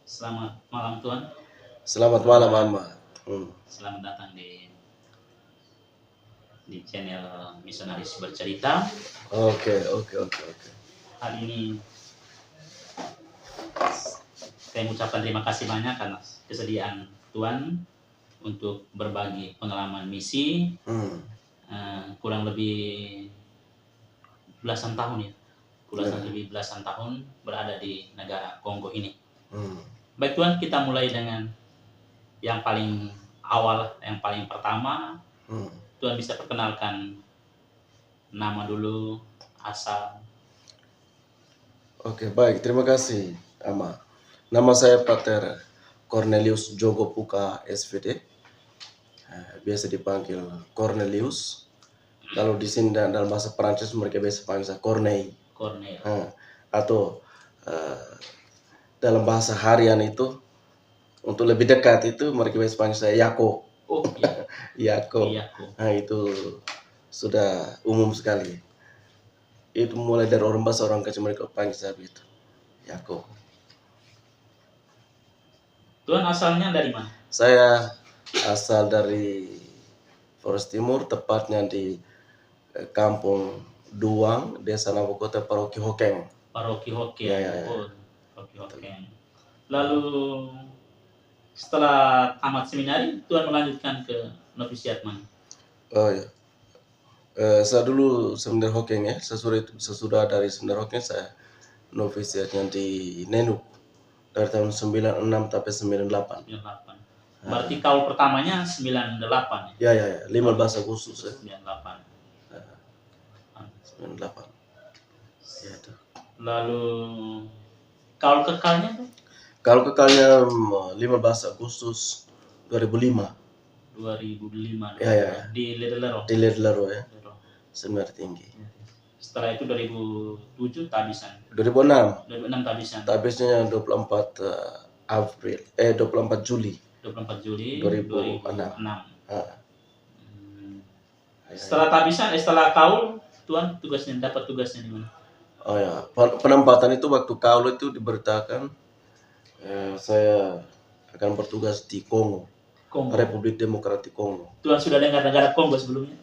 Selamat malam Tuan. Selamat malam Ahmad. Selamat datang di channel Misionaris Bercerita. Oke. Hari ini saya mengucapkan terima kasih banyak karena kesediaan Tuan untuk berbagi pengalaman misi. Kurang lebih belasan tahun ya. Belasan tahun berada di negara Kongo ini. Baik Tuan, kita mulai dengan yang paling awal, yang paling pertama. Tuan bisa perkenalkan nama dulu, asal. Oke, baik. Terima kasih, Ahmad. Nama saya Pater Cornelius Jogo Puka SVD. Biasa dipanggil Cornelius. Kalau di sini dalam bahasa Prancis mereka biasa panggil saya Corneille. Atau dalam bahasa harian itu untuk lebih dekat itu mereka biasa panggil saya Yako. Oh, Yako. Nah, itu sudah umum sekali. Itu mulai dari orang bahasa orang kecil mereka panggil saya begitu, Yako. Tuan asalnya dari mana? Saya asal dari Flores Timur, tepatnya di Kampung Duang, Desa Nabokota, Paroki Hokeng. Paroki Hokeng. Ya. Oh, Paroki Hokeng. Lalu setelah tamat seminari, Tuan melanjutkan ke novisiat mana? Oh ya. Saya dulu seminari Hokeng ya. Sesudah dari seminari Hokeng saya novisiatnya di Nenuk dari tahun 96 sampai 98. 98. Berarti kaul pertamanya 98 ya? Ya, 15 Agustus ya. 98. 98. Ya itu. Lalu kaul kekalnya tuh? Kaul kekalnya 15 Agustus 2005. 2005. Ya. Di Ledlero. Di Ledlero ya. Seminari tinggi. Setelah itu 2007 tabisan. 2006 tabisan. Tabisnya 24 April 24 Juli 2006. Setelah tabisan, setelah kaul, Tuan dapat tugasnya di mana? Oh ya, penempatan itu waktu kaul itu diberitakan saya akan bertugas di Kongo. Republik Demokratik Kongo. Tuan sudah dengar negara Kongo sebelumnya?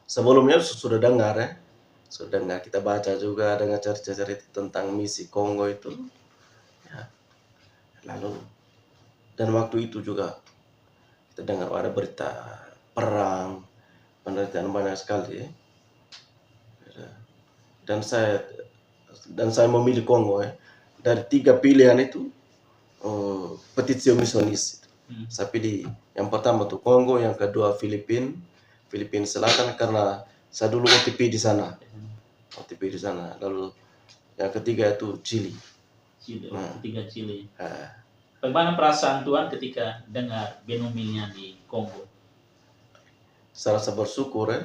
Sebelumnya sudah dengar ya. Sudah dengar, kita baca juga dengan cerita-cerita tentang misi Kongo itu. Ya. Lalu dan waktu itu juga kita dengar ada berita perang, penderitaan banyak sekali. Dan saya memilih Kongo ya. Dari 3 pilihan itu petitio missionis. Saya pilih yang pertama tuh Kongo, yang kedua Filipina Selatan karena saya dulu OTP di sana. Lalu yang ketiga itu Chili. Ketiga Chili. Bagaimana perasaan Tuan ketika dengar benomilnya di Kongo? Saya rasa bersyukur ya.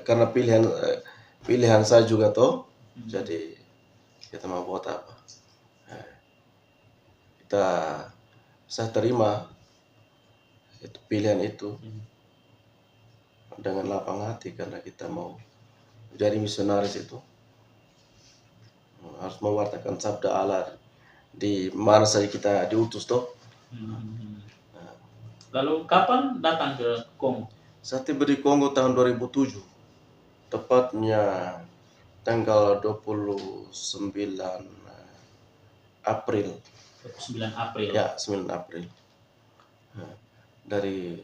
Karena pilihan saya juga toh. Jadi kita mau buat apa? Saya terima itu pilihan itu dengan lapang hati karena kita mau jadi misionaris itu harus mewartakan sabda Allah di mana saja kita diutus toh. Lalu kapan datang ke Kongo? Saya tiba di Kongo tahun 2007, tepatnya tanggal 29 April. 29 April. Ya, 9 April. Dari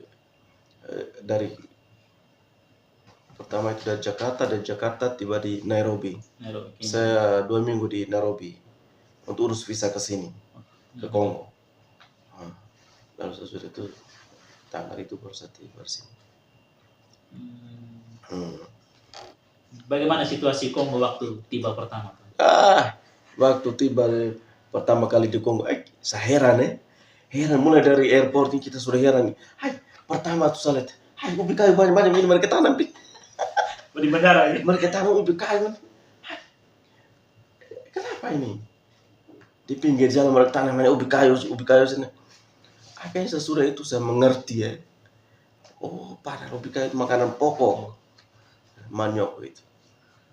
pertama itu dari Jakarta tiba di Nairobi. Saya 2 minggu di Nairobi untuk urus visa ke sini, ke Kongo. Lalu sesudah itu tanggal itu baru saya tiba di sini. Bagaimana situasi Kongo waktu tiba pertama? Waktu tiba pertama kali di Kongo, saya heran heran mulai dari airport ini kita sudah heran. Pertama tuh saya lihat, ubi kayu banyak-banyak ini mereka tanam. Di bandara ya? Mereka tanam ubi kayu. Kenapa ini? Di pinggir jalan mereka tanam ubi kayu sini. Akhirnya sesudah itu saya mengerti ya. Oh, padahal ubi kayu itu makanan pokok. Maniok itu.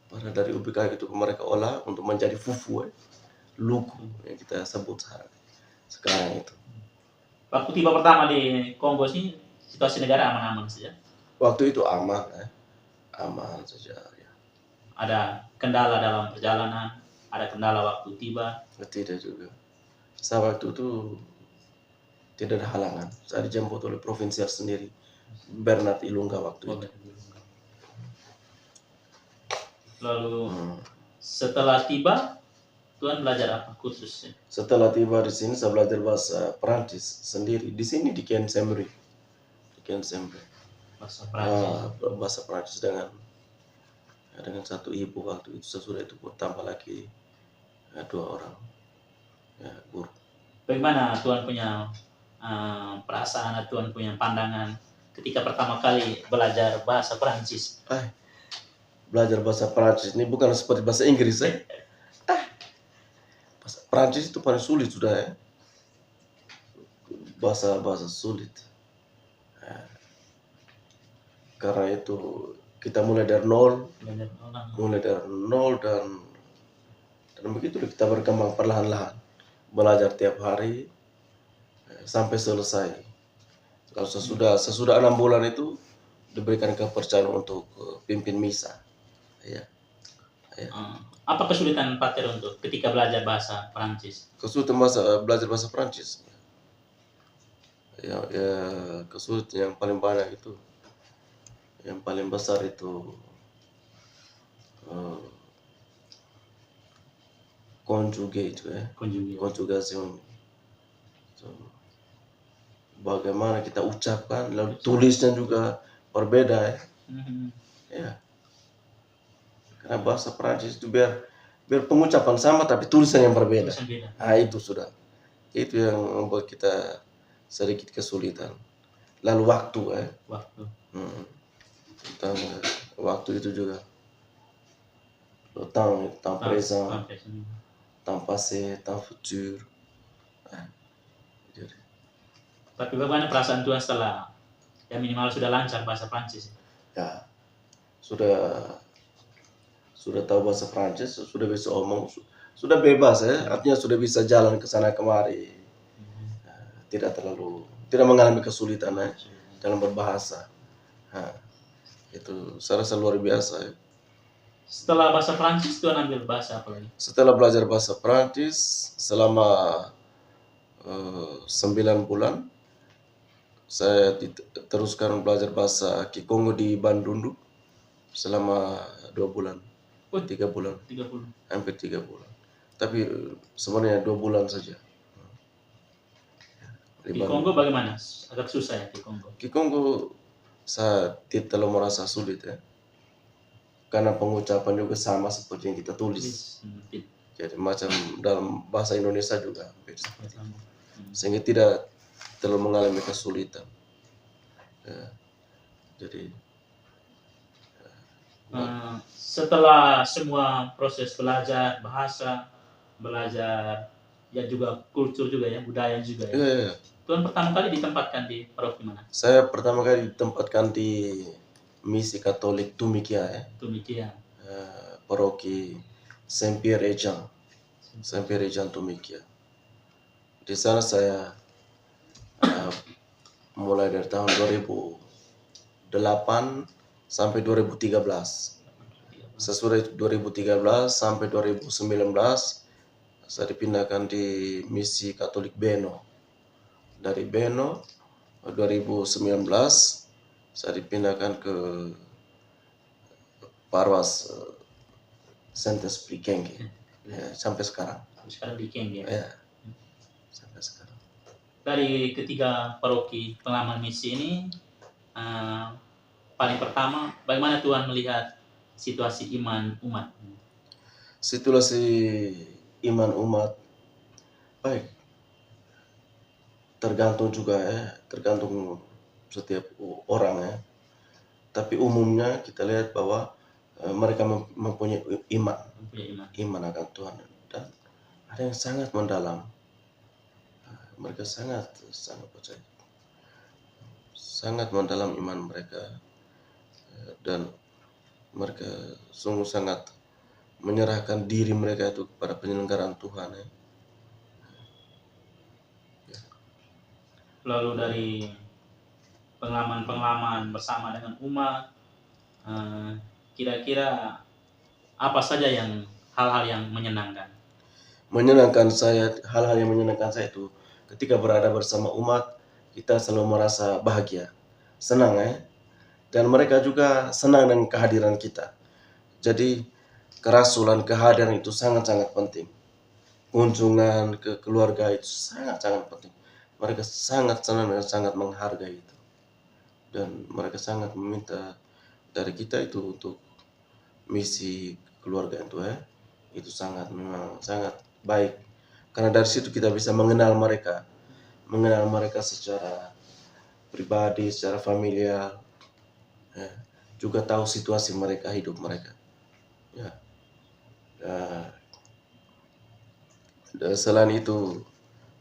Padahal dari ubi kayu itu mereka olah untuk menjadi fufu Luku yang kita sebut sekarang itu. Waktu tiba pertama di Kongo sih situasi negara aman-aman saja. Waktu itu aman, aman saja. Ya. Ada kendala dalam perjalanan, ada kendala waktu tiba. Tidak juga. Saya waktu itu tidak ada halangan. Saya dijemput oleh provinsial sendiri, Bernard Ilunga waktu itu. Lalu setelah tiba, Tuhan belajar apa khusus? Setelah tiba di sini saya belajar bahasa Perancis sendiri. Di sini di Kensembre. Bahasa Perancis. Bahasa Perancis dengan satu ibu waktu itu. Sesudah itu bertambah lagi 2 orang guru. Bagaimana Tuhan punya perasaan, Tuhan punya pandangan ketika pertama kali belajar bahasa Perancis? Belajar bahasa Perancis ini bukan seperti bahasa Inggris bahasa Perancis itu paling sulit sudah ya. Bahasa sulit. Karena itu kita mulai dari nol dan begitu kita berkembang perlahan-lahan, belajar tiap hari sampai selesai. Kalau sesudah 6 bulan itu diberikan kepercayaan untuk pimpin misa. Ya. Apa kesulitan Pater untuk ketika belajar bahasa Perancis? Kesulitan belajar bahasa Perancis. Ya, kesulitan yang paling banyak itu, yang paling besar itu konjugasi. Bagaimana kita ucapkan, lalu tulisnya juga berbeda ya. Karena bahasa Prancis itu biar pengucapan sama tapi tulisan yang berbeda. Itu sudah. Itu yang membuat kita sedikit kesulitan. Lalu waktu tentang waktu itu juga. Temps présent, temps passé, temps futur. Tapi bagaimana perasaan Tuhan setelah minimal sudah lancar bahasa Prancis? Ya, sudah tahu bahasa Prancis, sudah bisa omong, sudah bebas artinya sudah bisa jalan ke sana kemari, tidak mengalami kesulitan dalam berbahasa. Itu saya rasa luar biasa. Setelah bahasa Prancis Tuhan ambil bahasa apa lagi? Setelah belajar bahasa Prancis selama 9 bulan, saya teruskan belajar bahasa Kikongo di Bandundu selama 2 bulan. 3 bulan. Hampir 3 bulan. Tapi sebenarnya 2 bulan saja. Kikongo bagaimana? Agak susah ya Kikongo. Kikongo saya tidak terlalu merasa sulit karena pengucapan juga sama seperti yang kita tulis. Jadi macam dalam bahasa Indonesia juga hampir seperti itu. Sehingga tidak terlalu mengalami kesulitan. Jadi setelah semua proses belajar bahasa, belajar juga kultur juga budaya juga ya. Tuhan pertama kali ditempatkan di paroki mana? Saya pertama kali ditempatkan di misi Katolik Tumikia paroki Saint Pierre et Jean Tumikia. Di sana saya mulai dari tahun 2008 sampai 2013. Sesudah 2013 sampai 2019 saya dipindahkan di misi Katolik Beno. Dari Beno 2019 saya dipindahkan ke Parwas Saint Esprit Kenge. Sampai sekarang. Di Kenge. Sampai sekarang. Dari ketiga paroki pengalaman misi ini, paling pertama, bagaimana Tuhan melihat situasi iman umat? Situasi iman umat baik. Tergantung juga tergantung setiap orang Tapi umumnya kita lihat bahwa mereka mempunyai iman akan Tuhan, dan ada yang sangat mendalam. Mereka sangat percaya, sangat mendalam iman mereka, dan mereka sungguh sangat menyerahkan diri mereka itu kepada penyelenggaraan Tuhan ya. Lalu dari pengalaman-pengalaman bersama dengan umat, kira-kira apa saja yang hal-hal yang menyenangkan? Menyenangkan saya, hal-hal yang menyenangkan saya itu ketika berada bersama umat, kita selalu merasa bahagia, senang ya. Dan mereka juga senang dengan kehadiran kita. Jadi kerasulan kehadiran itu sangat-sangat penting. Kunjungan ke keluarga itu sangat-sangat penting. Mereka sangat senang dan sangat menghargai itu. Dan mereka sangat meminta dari kita itu untuk misi keluarga itu ya. Itu memang sangat baik. Karena dari situ kita bisa mengenal mereka secara pribadi, secara familiar, ya. Juga tahu situasi mereka, hidup mereka. Ya. Dan selain itu,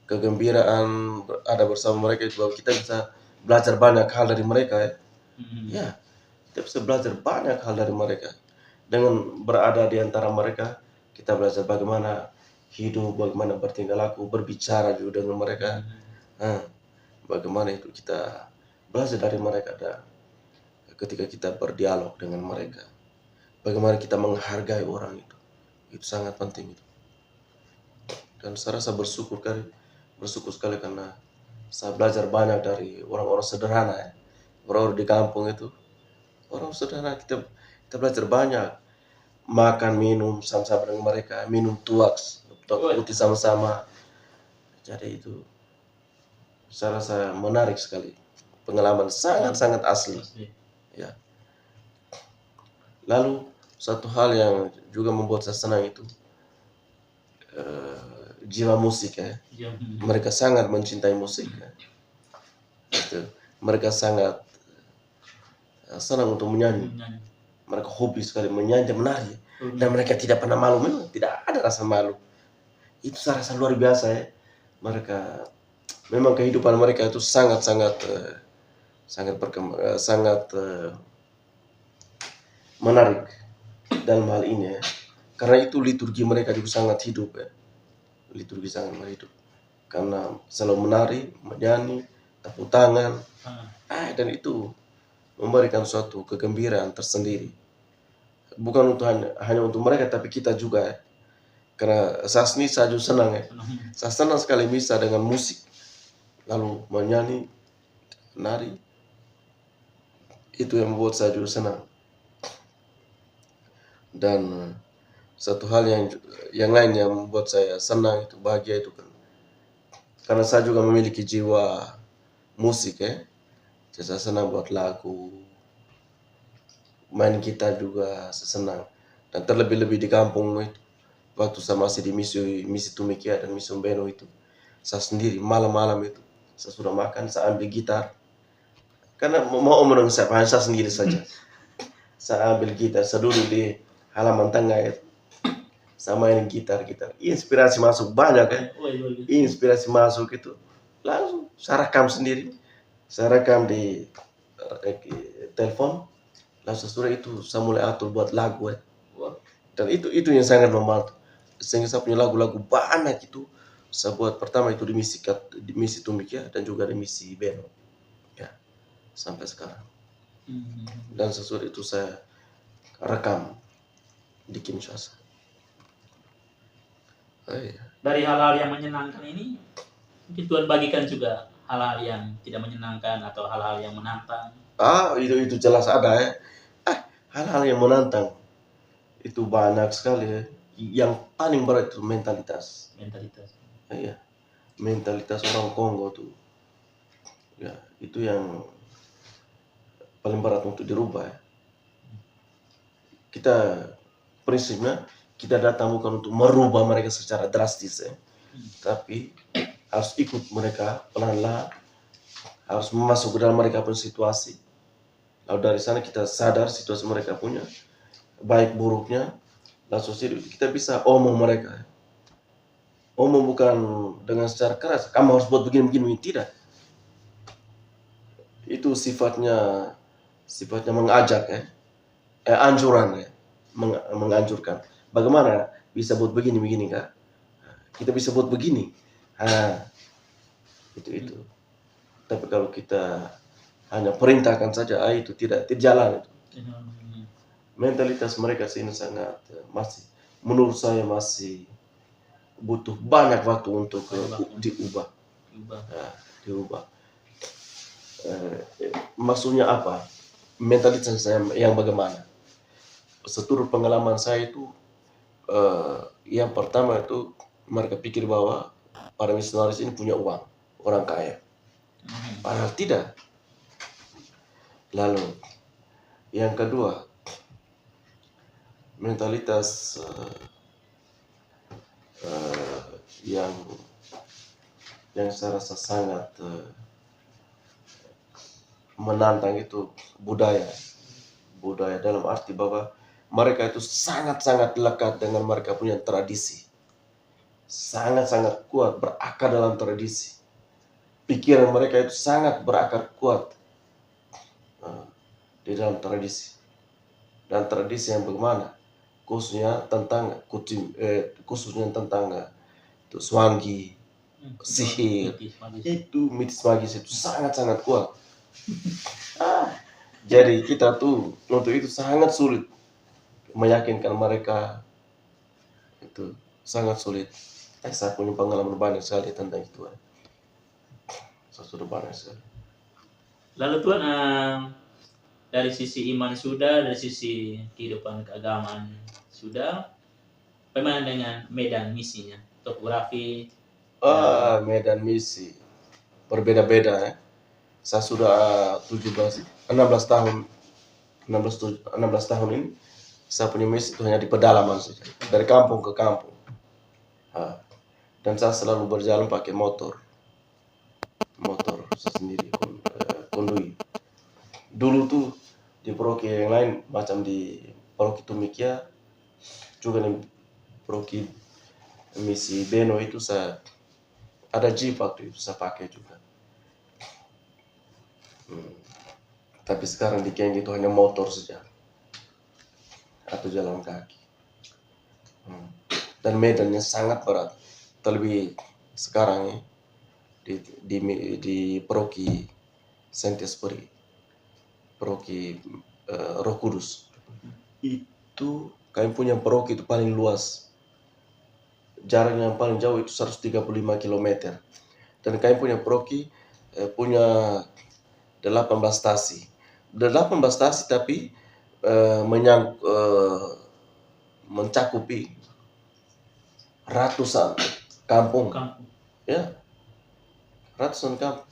kegembiraan ada bersama mereka itu bahwa kita bisa belajar banyak hal dari mereka ya. Ya, kita bisa belajar banyak hal dari mereka. Dengan berada di antara mereka, kita belajar bagaimana hidup, bagaimana bertingkah laku, berbicara juga dengan mereka. Bagaimana itu kita belajar dari mereka ketika kita berdialog dengan mereka. Bagaimana kita menghargai orang itu sangat penting itu. Dan saya rasa bersyukur sekali karena saya belajar banyak dari orang-orang sederhana ya. Orang-orang di kampung itu, orang sederhana, kita belajar banyak. Makan, minum sama-sama dengan mereka, minum tuaks putih sama-sama. Jadi itu saya rasa menarik sekali, pengalaman sangat-sangat asli. Ya. Lalu satu hal yang juga membuat saya senang itu jiwa musik ya. Mereka sangat mencintai musik ya. Itu. Mereka sangat senang untuk menyanyi. Mereka hobi sekali menyanyi dan menari. Dan mereka tidak pernah malu, memang tidak ada rasa malu. Itu saya rasa luar biasa ya. Mereka memang kehidupan mereka itu sangat menarik dalam hal ini ya. Karena itu liturgi mereka juga sangat hidup ya. Liturgi sangat hidup. Karena selalu menari, menyanyi, tepuk tangan. Dan itu memberikan suatu kegembiraan tersendiri. Bukan hanya untuk mereka, tapi kita juga ya. Karena saya juga senang ya. Saya senang sekali misa dengan musik. Lalu menyanyi, menari. Itu yang membuat saya juga senang. Dan satu hal yang lain yang membuat saya senang itu, bahagia itu kan. Karena saya juga memiliki jiwa musik ya. Jadi saya senang buat lagu. Main gitar juga saya senang. Dan terlebih-lebih di kampung itu. Waktu saya masih di misi Tumikia dan misi Umbeno itu. Saya sendiri malam-malam itu. Saya sudah makan, saya ambil gitar. Karena mau menunggu saya sendiri saja. Saya ambil gitar, saya duduk di halaman tengah itu. Saya main gitar. Inspirasi masuk banyak kan. Inspirasi masuk itu. Langsung saya rekam sendiri. Saya rekam di telepon. Langsung sudah itu saya mulai atur buat lagu ya. Dan itu yang sangat membantu. Sehingga saya punya lagu-lagu banyak itu. Saya buat pertama itu di misi Tumikia dan juga di misi Beno. Ya, sampai sekarang. Dan sesudah itu saya rekam di Kinshasa. Dari hal-hal yang menyenangkan ini, mungkin Tuhan bagikan juga hal-hal yang tidak menyenangkan atau hal-hal yang menantang. Itu jelas ada ya. Hal-hal yang menantang itu banyak sekali ya. Yang paling berat itu mentalitas. Iya. Mentalitas orang Kongo tuh. Ya, itu yang paling berat untuk dirubah ya. Kita prinsipnya kita datang bukan untuk merubah mereka secara drastis ya. Tapi harus ikut mereka pelan-pelan. Harus masuk ke dalam mereka punya situasi. Lalu dari sana kita sadar situasi mereka punya baik buruknya. Langsung kita bisa omong mereka. Omong bukan dengan secara keras. Kamu harus buat begini-begini, tidak. Itu sifatnya mengajak ya. Anjuran ya. Menganjurkan. bagaimana bisa buat begini kak? Kita bisa buat begini. Itu. Tapi kalau kita hanya perintahkan saja, itu tidak jalan itu. Mentalitas mereka sini sangat masih, menurut saya masih butuh banyak waktu untuk diubah. Diubah. Maksudnya apa? Mentalitas saya yang bagaimana? Seturut pengalaman saya itu, yang pertama itu mereka pikir bahwa para misionaris ini punya uang, orang kaya. Padahal tidak. Lalu yang kedua, mentalitas yang saya rasa sangat menantang itu budaya dalam arti bahwa mereka itu sangat-sangat lekat dengan mereka punya tradisi, sangat-sangat kuat berakar dalam tradisi. Pikiran mereka itu sangat berakar kuat di dalam tradisi, dan tradisi yang bagaimana, khususnya tentang swangi, sihir, itu mitos magis itu sangat-sangat kuat. Jadi kita tuh untuk itu sangat sulit meyakinkan mereka, itu sangat sulit. Saya punya pengalaman banyak sekali tentang itu. Saya sudah banyak sekali. Lalu Tuhan, dari sisi iman sudah, dari sisi kehidupan keagamaan sudah, bagaimana dengan medan misinya, topografi? Medan misi berbeda-beda ya. Saya sudah 16 tahun ini. Saya punya misi itu hanya di pedalaman saja, dari kampung ke kampung. Dan saya selalu berjalan pakai motor saya sendiri, kondui. Dulu tuh di paroki yang lain, macam di paroki Tumikia, juga di paroki misi Beno itu saya ada jeep waktu itu saya pakai juga. Tapi sekarang di Kenji itu hanya motor saja atau jalan kaki. Dan medannya sangat berat. Terlebih sekarang ya, di paroki Sentiasperi, paroki Roh Kudus, itu kami punya paroki itu paling luas. Jaraknya yang paling jauh itu 135 km. Dan kami punya paroki punya 18 stasi. 18 stasi tapi mencakupi ratusan kampung. Ya, ratusan kampung.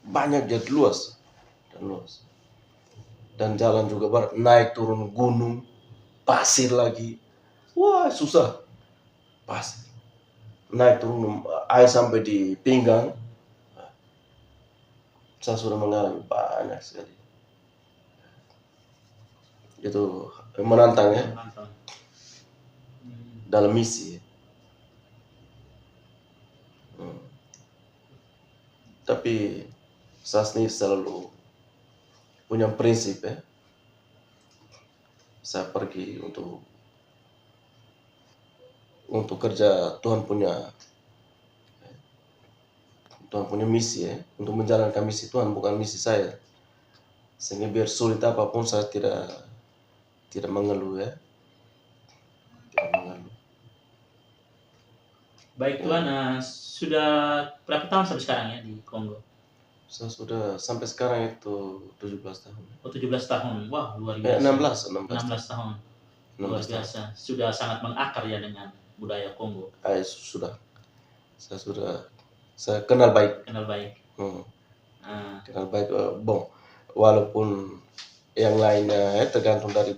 Banyak, jadi luas. Dan jalan juga berat, naik turun gunung, pasir lagi. Wah, susah. Pasir. Naik turun air sampai di pinggang. Saya sudah mengalami banyak sekali. Itu menantang ya. Dalam misi. Tapi saya sendiri selalu punya prinsip ya. Saya pergi untuk kerja, Tuhan punya misi ya, untuk menjalankan misi Tuhan, bukan misi saya. Sehingga biar sulit apapun saya tidak mengeluh ya. Tidak mengeluh. Baik Tuhan, sudah berapa tahun sampai sekarang ya di Kongo? Saya sudah sampai sekarang itu 17 tahun. Oh, 17 tahun. Wah, luar biasa. 16 tahun. Luar biasa. Sudah sangat mengakar ya dengan budaya Kongo. Sudah. Saya kenal baik. Kenal baik. Kenal baik. Walaupun yang lainnya tergantung dari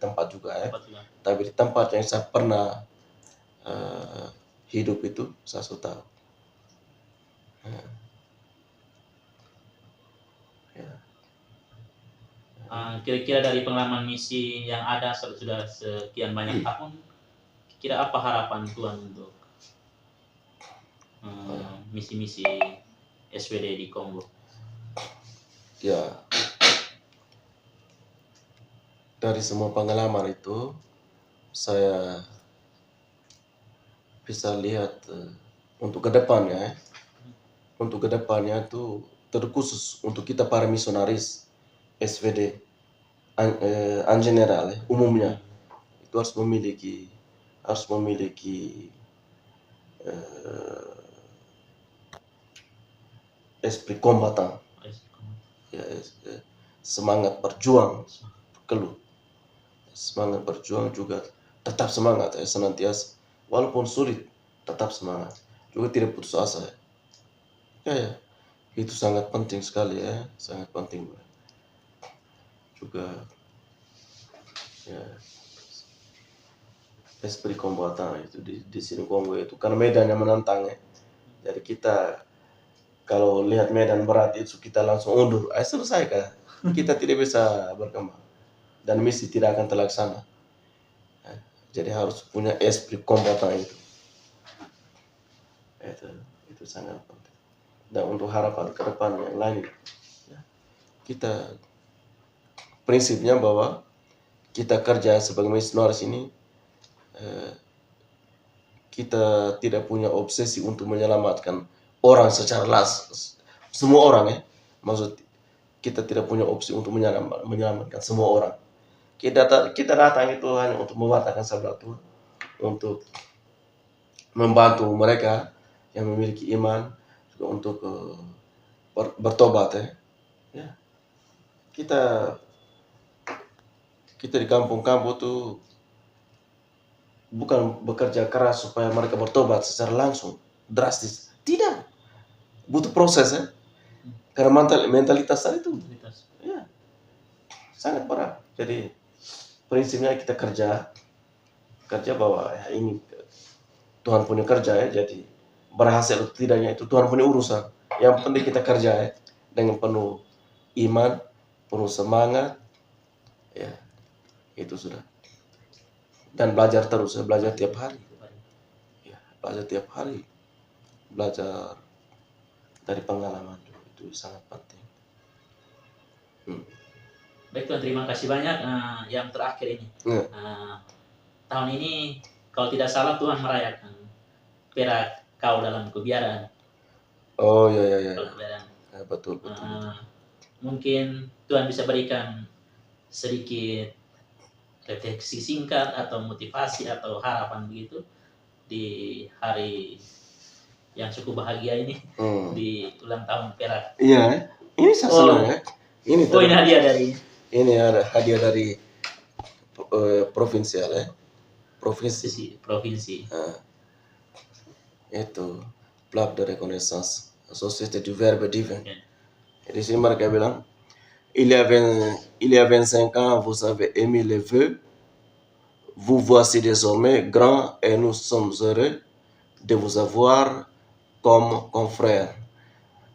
tempat juga ya. Tapi di tempat yang saya pernah hidup itu saya sudah tahu. Kira-kira dari pengalaman misi yang ada sudah sekian banyak tahun, kira apa harapan Tuhan untuk misi-misi SWD di Kongo? Ya, dari semua pengalaman itu saya bisa lihat untuk kedepannya, untuk kedepannya itu terkhusus untuk kita para misionaris SVD en general umumnya itu harus memiliki esprit combattant, ya, semangat berjuang, keluh semangat berjuang juga tetap semangat ya, senantiasa walaupun sulit tetap semangat juga tidak putus asa ya, itu sangat penting sekali ya, sangat penting juga ya, esprit combattant itu di sini Kongo itu karena medannya menantang ya. Jadi kita kalau lihat medan berat itu kita langsung undur, selesai kan? Kita tidak bisa berkembang dan misi tidak akan terlaksana. Jadi harus punya esprit combattant itu. Itu sangat penting. Dan untuk harapan ke depan yang lain, ya, kita prinsipnya bahwa kita kerja sebagai misionaris ini, kita tidak punya obsesi untuk menyelamatkan orang secara semua orang ya. Maksud kita tidak punya opsi untuk menyelamatkan semua orang. Kita datang itu hanya untuk mewartakan sabda Tuhan, untuk membantu mereka yang memiliki iman, juga untuk bertobat ya. Kita di kampung-kampung tuh bukan bekerja keras supaya mereka bertobat secara langsung, drastis. Tidak. Butuh proses ya. Karena mentalitas tadi itu ya, sangat berat. Jadi prinsipnya kita kerja bahwa ya, ini Tuhan punya kerja ya, jadi berhasil atau tidaknya itu Tuhan punya urusan. Yang penting kita kerja ya, dengan penuh iman, penuh semangat ya, itu sudah. Dan belajar terus ya, belajar tiap hari ya, belajar tiap hari, belajar dari pengalaman itu sangat penting. Baik Tuhan, terima kasih banyak. Yang terakhir ini, tahun ini kalau tidak salah Tuhan merayakan Perak Kau dalam Kebiaran. Oh ya. Ya, betul. Mungkin Tuhan bisa berikan sedikit refleksi singkat atau motivasi atau harapan begitu di hari yang cukup bahagia ini, di ulang tahun Perak. Iya, ini saya senang ya. Ini hadiah dari. Ini ada hadiah dari provinsial ya. Provinsi. Itu plaque de reconnaissance Société du Verbe Divin. Di sini mereka bilang, il y a 25 ans vous avez émis les vœux, vous voici désormais grand et nous sommes heureux de vous avoir comme confrère.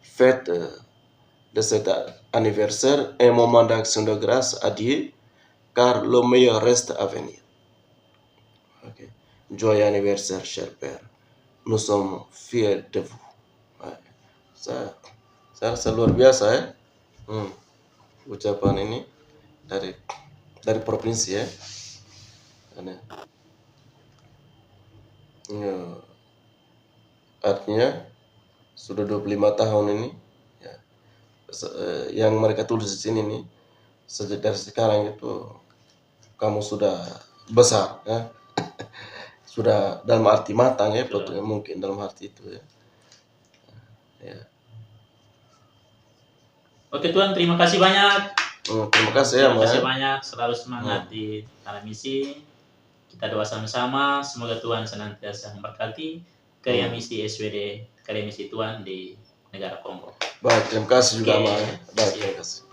Faites de cet anniversaire un moment d'action de grâce à Dieu, car le meilleur reste à venir. Okay. Joyeux anniversaire, cher Père. Nous sommes fiers de vous. Saya rasa luar biasa ya, ucapan ini dari provinsi ya. Artinya sudah 25 tahun ini ya, yang mereka tulis di sini nih, sejak dari sekarang itu kamu sudah besar ya. Sudah dalam arti matang ya, mungkin dalam arti itu ya. Oke Tuhan, terima kasih banyak. Terima kasih ya, terima kasih banyak, selalu semangat di tanah misi. Kita doa sama-sama, semoga Tuhan senantiasa memberkati karya misi SWD, karya misi Tuhan di negara Kongo. Baik, terima kasih juga, Mas. Baik, terima kasih.